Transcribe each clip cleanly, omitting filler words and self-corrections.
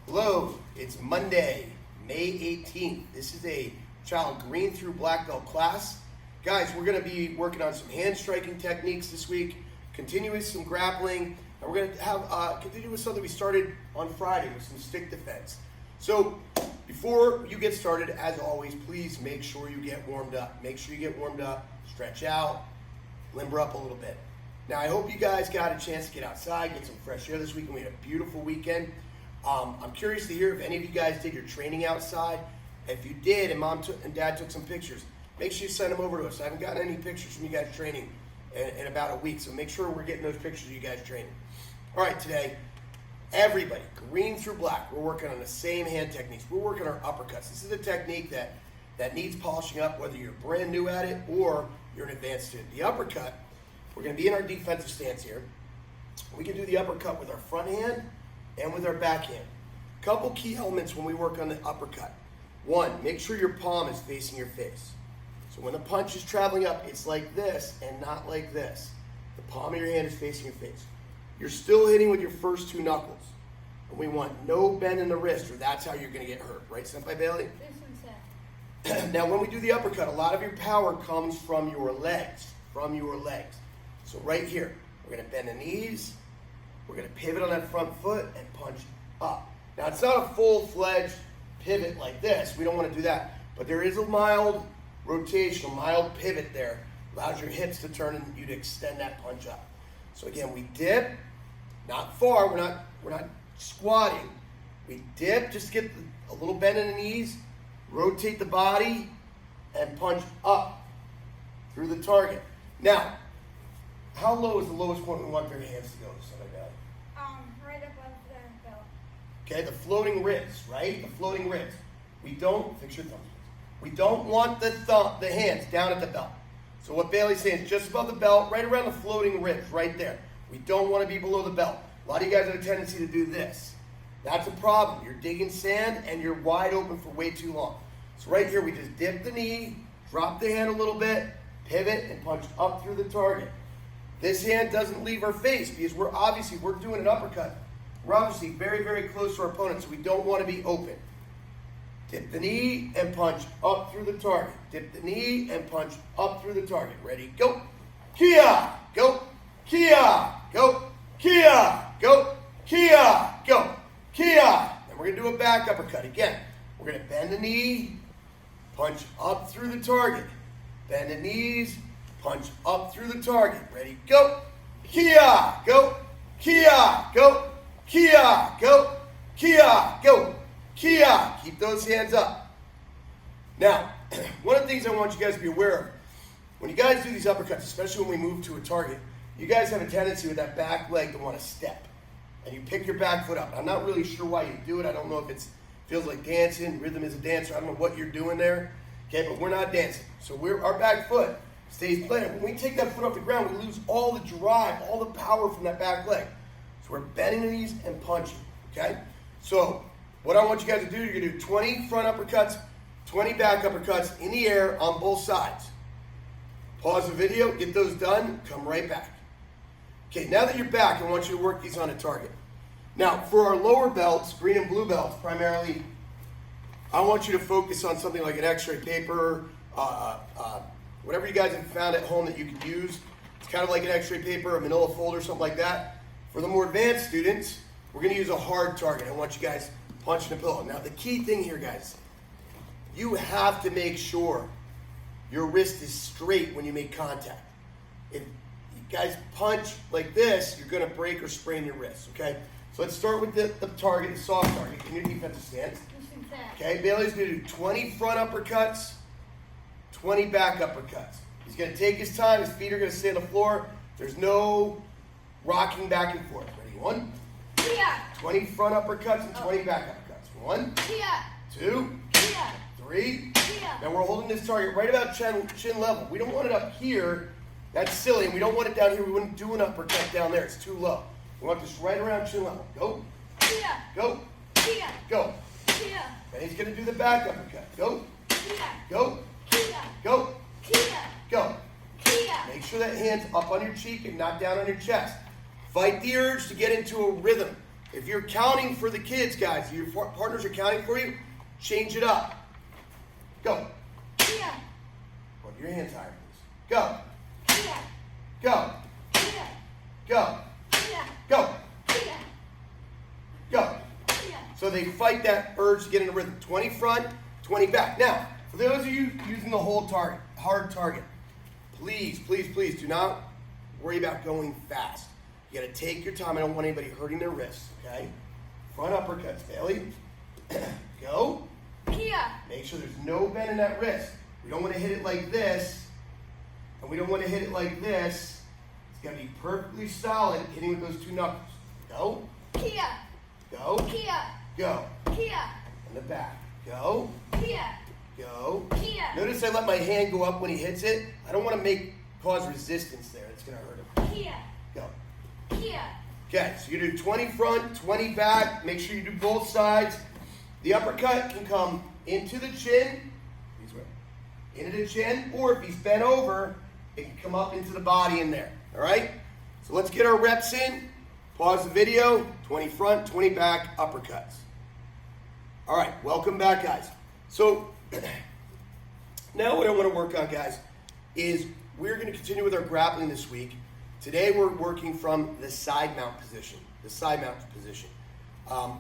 Hello, it's Monday, May 18th. This is a child green through black belt class. Guys, we're going to be working on some hand striking techniques this week, continue with some grappling, and we're going to have continue with something we started on Friday with some stick defense. So before you get started, as always, please make sure you get warmed up. Make sure you get warmed up, stretch out, limber up a little bit. Now, I hope you guys got a chance to get outside, get some fresh air this weekend. We had a beautiful weekend. I'm curious to hear if any of you guys did your training outside. If you did and mom and dad took some pictures, make sure you send them over to us. I haven't gotten any pictures from you guys training in about a week, so make sure we're getting those pictures of you guys training. All right, today, everybody, green through black, we're working on the same hand techniques. We're working our uppercuts. This is a technique that needs polishing up, whether you're brand new at it or you're an advanced student. The uppercut, we're going to be in our defensive stance here. We can do the uppercut with our front hand and with our backhand. Couple key elements when we work on the uppercut. One, make sure your palm is facing your face. So when the punch is traveling up, it's like this and not like this. The palm of your hand is facing your face. You're still hitting with your first two knuckles. And we want no bend in the wrist, or that's how you're going to get hurt. Right, Senpai Bailey? Now, when we do the uppercut, a lot of your power comes from your legs. So right here, we're going to bend the knees. We're going to pivot on that front foot and punch up. Now, it's not a full-fledged pivot like this. We don't want to do that. But there is a mild rotation, a mild pivot there. Allows your hips to turn and you to extend that punch up. So again, we dip, not far. We're not squatting. We dip, just get a little bend in the knees, rotate the body, and punch up through the target. Now, how low is the lowest point we want your hands to go? Something like that. Right above the belt. Okay, the floating ribs, right? The floating ribs. We don't, fix your thumbs. We don't want the hands down at the belt. So what Bailey's saying is just above the belt, right around the floating ribs, right there. We don't want to be below the belt. A lot of you guys have a tendency to do this. That's a problem. You're digging sand and you're wide open for way too long. So right here, we just dip the knee, drop the hand a little bit, pivot, and punch up through the target. This hand doesn't leave our face because we're doing an uppercut. We're obviously very, very close to our opponent, so we don't want to be open. Dip the knee and punch up through the target. Dip the knee and punch up through the target. Ready, go. Kia, go. Kia, go. Kia, go. Kia, go. Kia. Then we're going to do a back uppercut. Again, we're going to bend the knee, punch up through the target. Bend the knees, punch up through the target. Ready, go. Kia, go. Kia, go. Kia, go. Kia, go. Kia. Keep those hands up. Now, one of the things I want you guys to be aware of, when you guys do these uppercuts, especially when we move to a target, you guys have a tendency with that back leg to want to step. And you pick your back foot up. I'm not really sure why you do it. I don't know if it feels like dancing. Rhythm is a dancer. I don't know what you're doing there. Okay, but we're not dancing. So our back foot stays planted. When we take that foot off the ground, we lose all the drive, all the power from that back leg. So we're bending the knees and punching, okay? So what I want you guys to do, you're going to do 20 front uppercuts, 20 back uppercuts in the air on both sides. Pause the video, get those done, come right back. Okay, now that you're back, I want you to work these on a target. Now, for our lower belts, green and blue belts primarily, I want you to focus on something like an x-ray paper, whatever you guys have found at home that you could use. It's kind of like an x-ray paper, a manila folder, something like that. For the more advanced students, we're going to use a hard target. I want you guys punching a pillow. Now, the key thing here, guys, you have to make sure your wrist is straight when you make contact. If you guys punch like this, you're going to break or sprain your wrist, okay? So let's start with the target, the soft target, in your defensive stance. Okay, Bailey's going to do 20 front uppercuts, 20 back uppercuts. He's going to take his time. His feet are going to stay on the floor. There's no rocking back and forth. Ready? 1, 20 front uppercuts and 20 back uppercuts. 1, 2, 3. Now we're holding this target right about chin level. We don't want it up here. That's silly. And we don't want it down here. We wouldn't do an uppercut down there. It's too low. We want this right around chin level. Go. Go. Go. And he's going to do the back uppercut. Go. Go. Go. Go. Make sure that hand's up on your cheek and not down on your chest. Fight the urge to get into a rhythm. If you're counting for the kids, guys, your partners are counting for you, change it up. Go. Kia. Hold your hands higher, please. Go. Kia. Go. Kia. Go. Kia. Go. Kia. Go. Kia. So they fight that urge to get in a rhythm. 20 front, 20 back. Now, for those of you using the whole target, hard target, please, please, please do not worry about going fast. You gotta take your time. I don't want anybody hurting their wrists, okay? Front uppercuts, Bailey. Go. Kia. Make sure there's no bend in that wrist. We don't want to hit it like this, and we don't want to hit it like this. It's got to be perfectly solid, hitting with those two knuckles. Go, Kia. go, Kia. go. Kia. In the back. Go, Kia. go. Kia. Notice I let my hand go up when he hits it. I don't want to cause resistance there. It's going to hurt him. Kia. Go. Kia. Okay, so you do 20 front, 20 back. Make sure you do both sides. The uppercut can come into the chin, into the chin, or if he's bent over, it can come up into the body in there. All right? So let's get our reps in. Pause the video. 20 front, 20 back, uppercuts. All right, welcome back, guys. So now what I want to work on, guys, is we're going to continue with our grappling this week. Today we're working from the side mount position,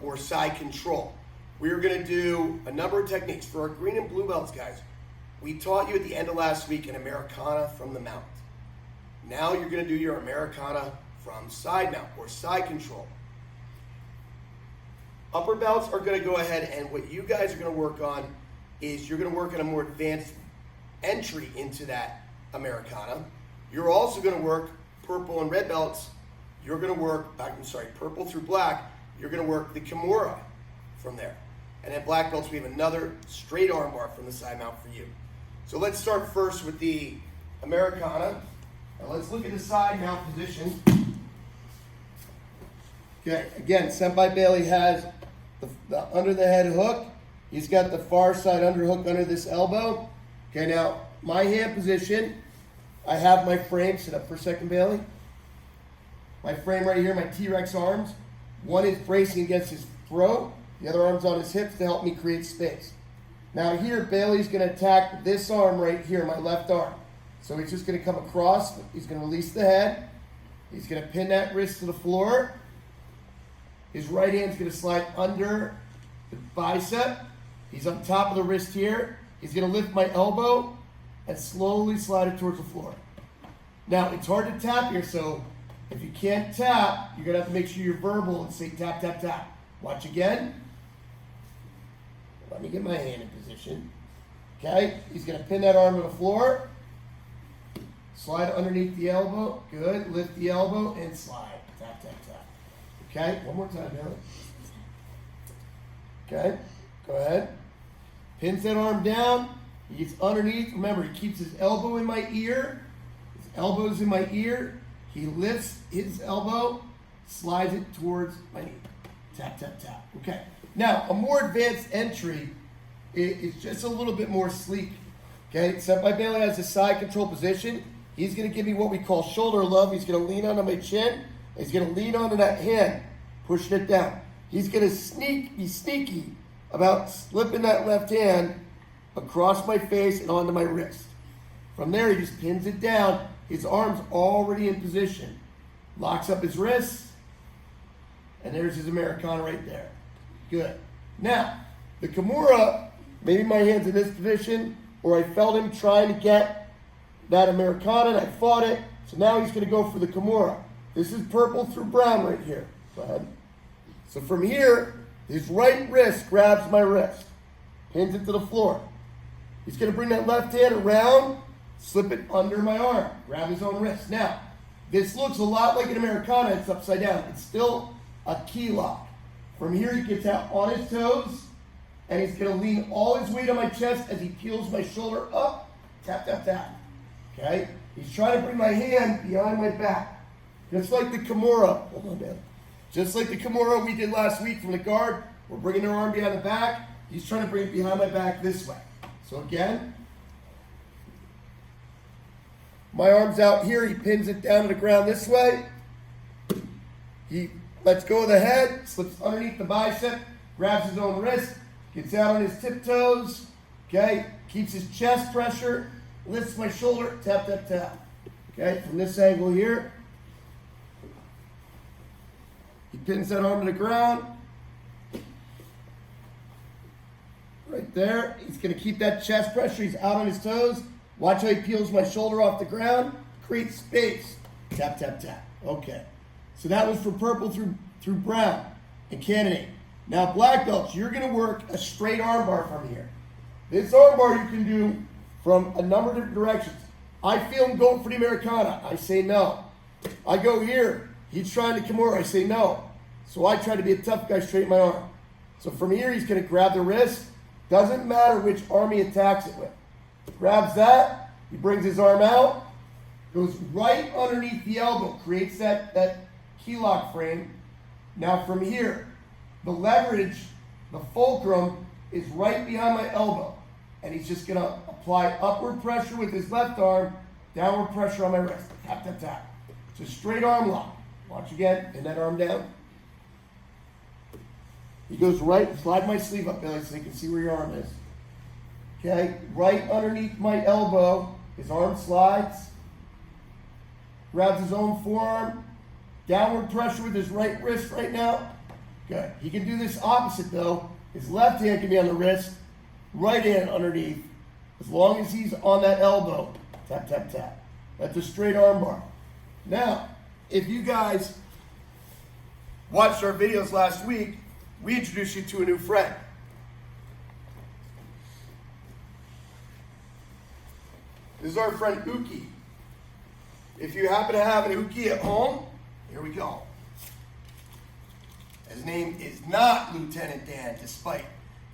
or side control. We're going to do a number of techniques. For our green and blue belts, guys, we taught you at the end of last week an Americana from the mount. Now you're going to do your Americana from side mount or side control. Upper belts are going to go ahead, and what you guys are going to work on is you're going to work on a more advanced entry into that Americana. You're also going to work purple and red belts. You're going to work, purple through black. You're going to work the Kimura from there. And at black belts, we have another straight arm bar from the side mount for you. So let's start first with the Americana. Now let's look at the side mount position. Okay, again, Senpai Bailey has the under the head hook. He's got the far side underhook under this elbow. Okay, now my hand position, I have my frame. Sit up for a second, Bailey. My frame right here, my T-Rex arms. One is bracing against his throat. The other arm's on his hips to help me create space. Now here, Bailey's going to attack this arm right here, my left arm. So he's just going to come across. He's going to release the head. He's going to pin that wrist to the floor. His right hand's going to slide under the bicep. He's on top of the wrist here. He's going to lift my elbow and slowly slide it towards the floor. Now, it's hard to tap here, so if you can't tap, you're going to have to make sure you're verbal and say tap, tap, tap. Watch again. Let me get my hand in position. Okay, he's going to pin that arm to the floor. Slide underneath the elbow. Good. Lift the elbow and slide. Tap, tap, tap. Okay, one more time, Bailey. Okay, go ahead. Pins that arm down. He gets underneath. Remember, he keeps his elbow in my ear. His elbow's in my ear. He lifts his elbow, slides it towards my knee. Tap, tap, tap. Okay. Now, a more advanced entry is just a little bit more sleek. Okay, Senpai Bailey has a side control position. He's going to give me what we call shoulder love. He's going to lean onto my chin. He's going to lean onto that hand, pushing it down. He's going to be sneaky about slipping that left hand across my face and onto my wrist. From there, he just pins it down. His arm's already in position. Locks up his wrists, and there's his Americana right there. Good. Now, the Kimura, maybe my hand's in this position, or I felt him trying to get that Americana, and I fought it. So now he's going to go for the Kimura. This is purple through brown right here. Go ahead. So from here, his right wrist grabs my wrist, pins it to the floor. He's going to bring that left hand around, slip it under my arm, grab his own wrist. Now, this looks a lot like an Americana. It's upside down. It's still a key lock. From here, he gets out on his toes, and he's going to lean all his weight on my chest as he peels my shoulder up. Tap, tap, tap. Okay? He's trying to bring my hand behind my back. Just like the Kimura. Hold on, man. Just like the Kimura we did last week from the guard. We're bringing our arm behind the back. He's trying to bring it behind my back this way. So again, my arm's out here. He pins it down to the ground this way. lets go of the head, slips underneath the bicep, grabs his own wrist, gets out on his tiptoes, okay, keeps his chest pressure, lifts my shoulder, tap, tap, tap. Okay, from this angle here, he pins that arm to the ground. Right there, he's gonna keep that chest pressure, he's out on his toes. Watch how he peels my shoulder off the ground, create space. Tap, tap, tap. Okay. So that was for purple through brown and candidate. Now black belts, you're gonna work a straight arm bar from here. This arm bar you can do from a number of different directions. I feel him going for the Americana. I say no. I go here. He's trying to Kimura. I say no. So I try to be a tough guy, straighten my arm. So from here, he's gonna grab the wrist. Doesn't matter which arm he attacks it with. Grabs that, he brings his arm out, goes right underneath the elbow, creates that key lock frame. Now from here, the leverage, the fulcrum, is right behind my elbow. And he's just gonna apply upward pressure with his left arm, downward pressure on my wrist. Tap, tap, tap. It's a straight arm lock. Watch again, pin that arm down. He goes right, slide my sleeve up, Billy, so you can see where your arm is. Okay, right underneath my elbow, his arm slides, grabs his own forearm, downward pressure with his right wrist right now. Good. He can do this opposite though. His left hand can be on the wrist, right hand underneath, as long as he's on that elbow. Tap, tap, tap. That's a straight arm bar. Now, if you guys watched our videos last week, we introduced you to a new friend. This is our friend Uki. If you happen to have an Uki at home, here we go. His name is not Lieutenant Dan, despite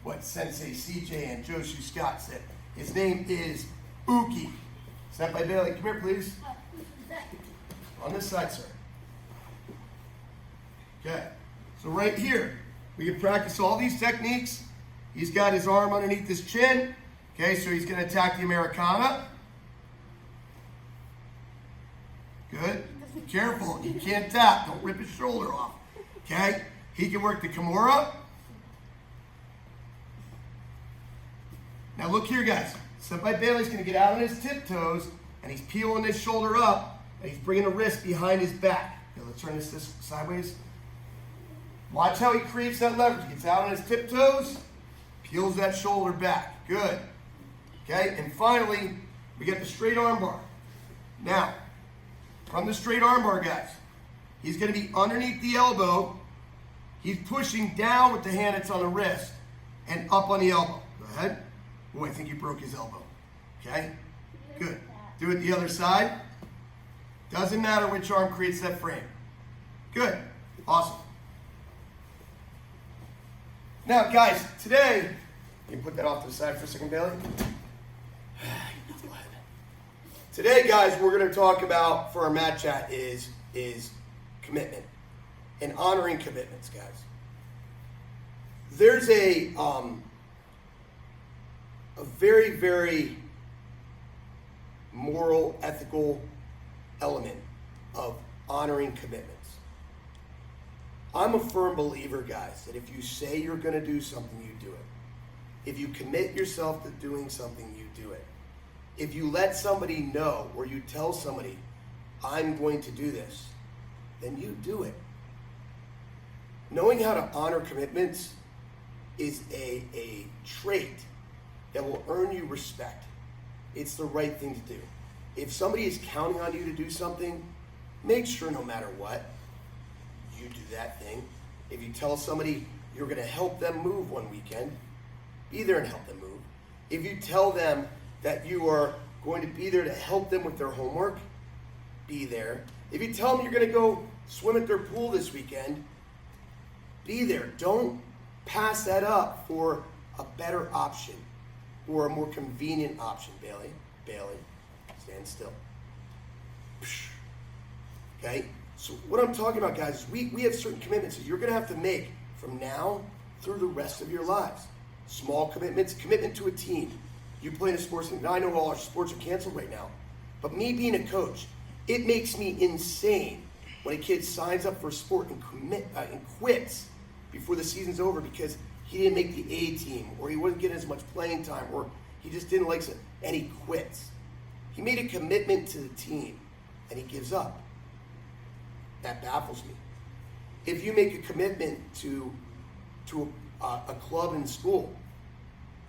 what Sensei CJ and Joshu Scott said. His name is Uki. Step by Bailey, come here please. On this side, sir. Okay, so right here, we can practice all these techniques. He's got his arm underneath his chin. Okay, so he's gonna attack the Americana. Good. Be careful, you can't tap. Don't rip his shoulder off. Okay, he can work the Kimura. Now look here, guys. Senpai Bailey's gonna get out on his tiptoes, and he's peeling his shoulder up, and he's bringing the wrist behind his back. Okay, let's turn this sideways. Watch how he creates that leverage. Gets out on his tiptoes, peels that shoulder back. Good. Okay, and finally, we get the straight arm bar. Now, from the straight arm bar, guys, he's going to be underneath the elbow. He's pushing down with the hand that's on the wrist and up on the elbow. Go ahead. Oh, I think you broke his elbow. Okay, good. Do it the other side. Doesn't matter which arm creates that frame. Good. Awesome. Now, guys, today, you can put that off to the side for a second, Bailey. Today, guys, we're going to talk about, for our mat chat, is commitment and honoring commitments, guys. There's a very, very moral, ethical element of honoring commitments. I'm a firm believer, guys, that if you say you're going to do something, you do it. If you commit yourself to doing something, you do it. If you let somebody know, or you tell somebody, I'm going to do this, then you do it. Knowing how to honor commitments is a trait that will earn you respect. It's the right thing to do. If somebody is counting on you to do something, make sure no matter what, you do that thing. If you tell somebody you're going to help them move one weekend, be there and help them move. If you tell them that you are going to be there to help them with their homework, be there. If you tell them you're going to go swim at their pool this weekend, be there. Don't pass that up for a better option or a more convenient option. Bailey, stand still. Okay? So what I'm talking about, guys, is we have certain commitments that you're going to have to make from now through the rest of your lives. Small commitments, commitment to a team. You play in a sports team. Now I know all our sports are canceled right now, but me being a coach, it makes me insane when a kid signs up for a sport and quits before the season's over because he didn't make the A team, or he wasn't getting as much playing time, or he just didn't like it, and he quits. He made a commitment to the team, and he gives up. That baffles me. If you make a commitment to a club in school,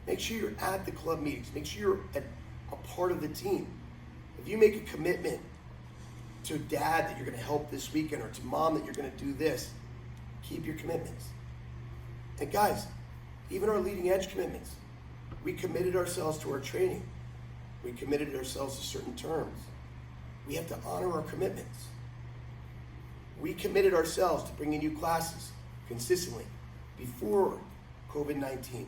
make sure you're at the club meetings. Make sure you're a part of the team. If you make a commitment to dad that you're going to help this weekend, or to mom that you're going to do this, keep your commitments. And guys, even our leading edge commitments, we committed ourselves to our training. We committed ourselves to certain terms. We have to honor our commitments. We committed ourselves to bringing you classes consistently before COVID-19.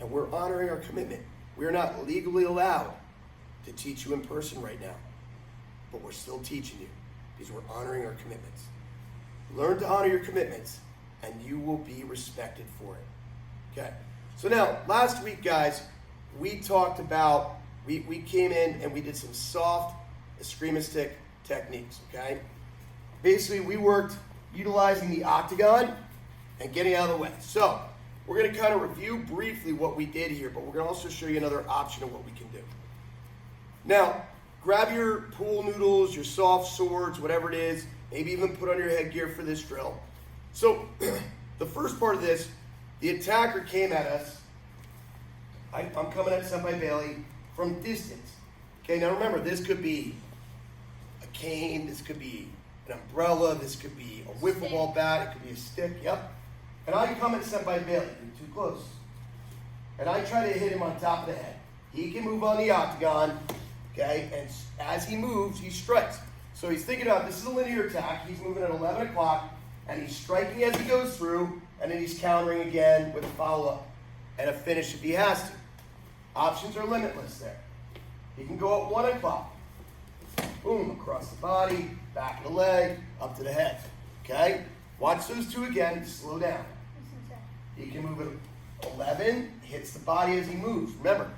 And we're honoring our commitment. We're not legally allowed to teach you in person right now, but we're still teaching you because we're honoring our commitments. Learn to honor your commitments, and you will be respected for it. Okay. So now, last week, guys, we talked about, we came in and we did some soft escrima techniques, okay? Basically, we worked utilizing the octagon and getting out of the way. So, we're going to kind of review briefly what we did here, but we're going to also show you another option of what we can do. Now, grab your pool noodles, your soft swords, whatever it is, maybe even put on your headgear for this drill. So, the first part of this, the attacker came at us. I'm coming at Senpai Bailey from distance. Okay, now remember, this could be a cane, this could be an umbrella, this could be a wiffle ball bat, it could be a stick, yep. And I come at Senpai Bailey, you're too close. And I try to hit him on top of the head. He can move on the octagon, okay, and as he moves, he strikes. So he's thinking about, this is a linear attack, he's moving at 11 o'clock, and he's striking as he goes through, and then he's countering again with a follow-up and a finish if he has to. Options are limitless there. He can go at 1 o'clock. Boom, across the body, back of the leg, up to the head. Okay? Watch those two again, slow down. He can move at 11, hits the body as he moves. Remember,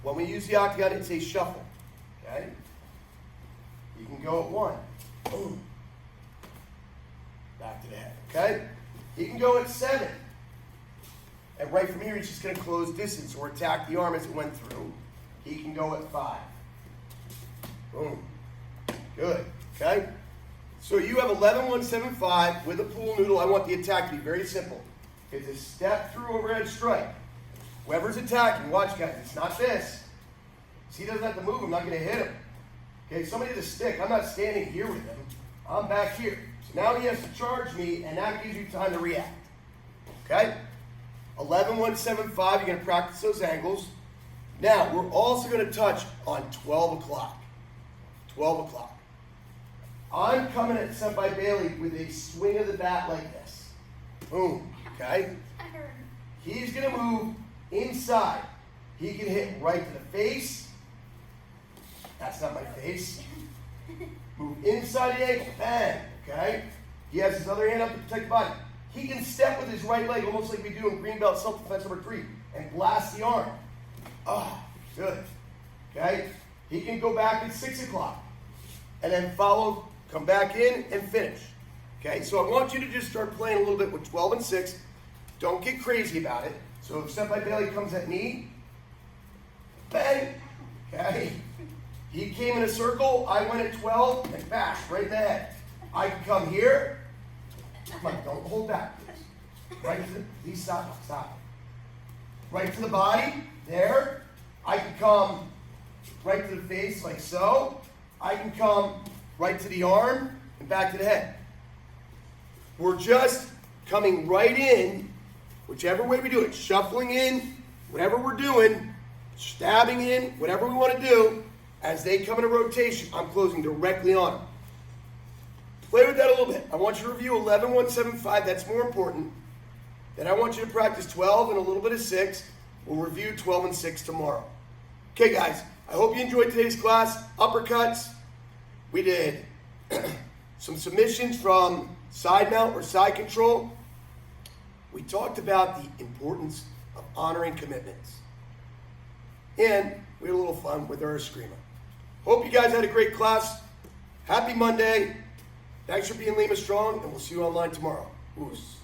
when we use the octagon, it's a shuffle. Okay? You can go at 1. Boom. Back to the head. Okay? He can go at 7. And right from here, he's just going to close distance or attack the arm as it went through. He can go at 5. Boom. Good. Okay? So you have 11-1-7-5 with a pool noodle. I want the attack to be very simple. It's a step through overhead strike. Whoever's attacking, watch guys, it's not this. See, he doesn't have to move, I'm not going to hit him. Okay, somebody with a stick, I'm not standing here with him. I'm back here. So now he has to charge me, and that gives you time to react. Okay? 11-1-7-5, you're going to practice those angles. Now, we're also going to touch on 12 o'clock. 12 o'clock. I'm coming at Senpai Bailey with a swing of the bat like this. Boom. Okay? He's going to move inside. He can hit right to the face. That's not my face. Move inside the ankle. Bang. Okay? He has his other hand up to protect the body. He can step with his right leg, almost like we do in green belt self-defense number 3, and blast the arm. Oh, good. Okay? He can go back at 6 o'clock and then follow, come back in, and finish. Okay? So I want you to just start playing a little bit with 12 and 6. Don't get crazy about it. So if Senpai Bailey comes at me, bang. Okay? He came in a circle, I went at 12, and bash, right in the head. I can come here. Come on, don't hold back, please. Right to the, please stop. Right to the body, there. I can come right to the face, like so. I can come right to the arm and back to the head. We're just coming right in, whichever way we do it, shuffling in, whatever we're doing, stabbing in, whatever we want to do. As they come in a rotation, I'm closing directly on them. Play with that a little bit. I want you to review 11-1-7-5. That's more important. Then I want you to practice 12 and a little bit of 6. We'll review 12 and 6 tomorrow. Okay, guys. I hope you enjoyed today's class. Uppercuts. We did some submissions from side mount or side control. We talked about the importance of honoring commitments. And we had a little fun with our escrima. Hope you guys had a great class. Happy Monday. Thanks for being Lima Strong, and we'll see you online tomorrow. Oos.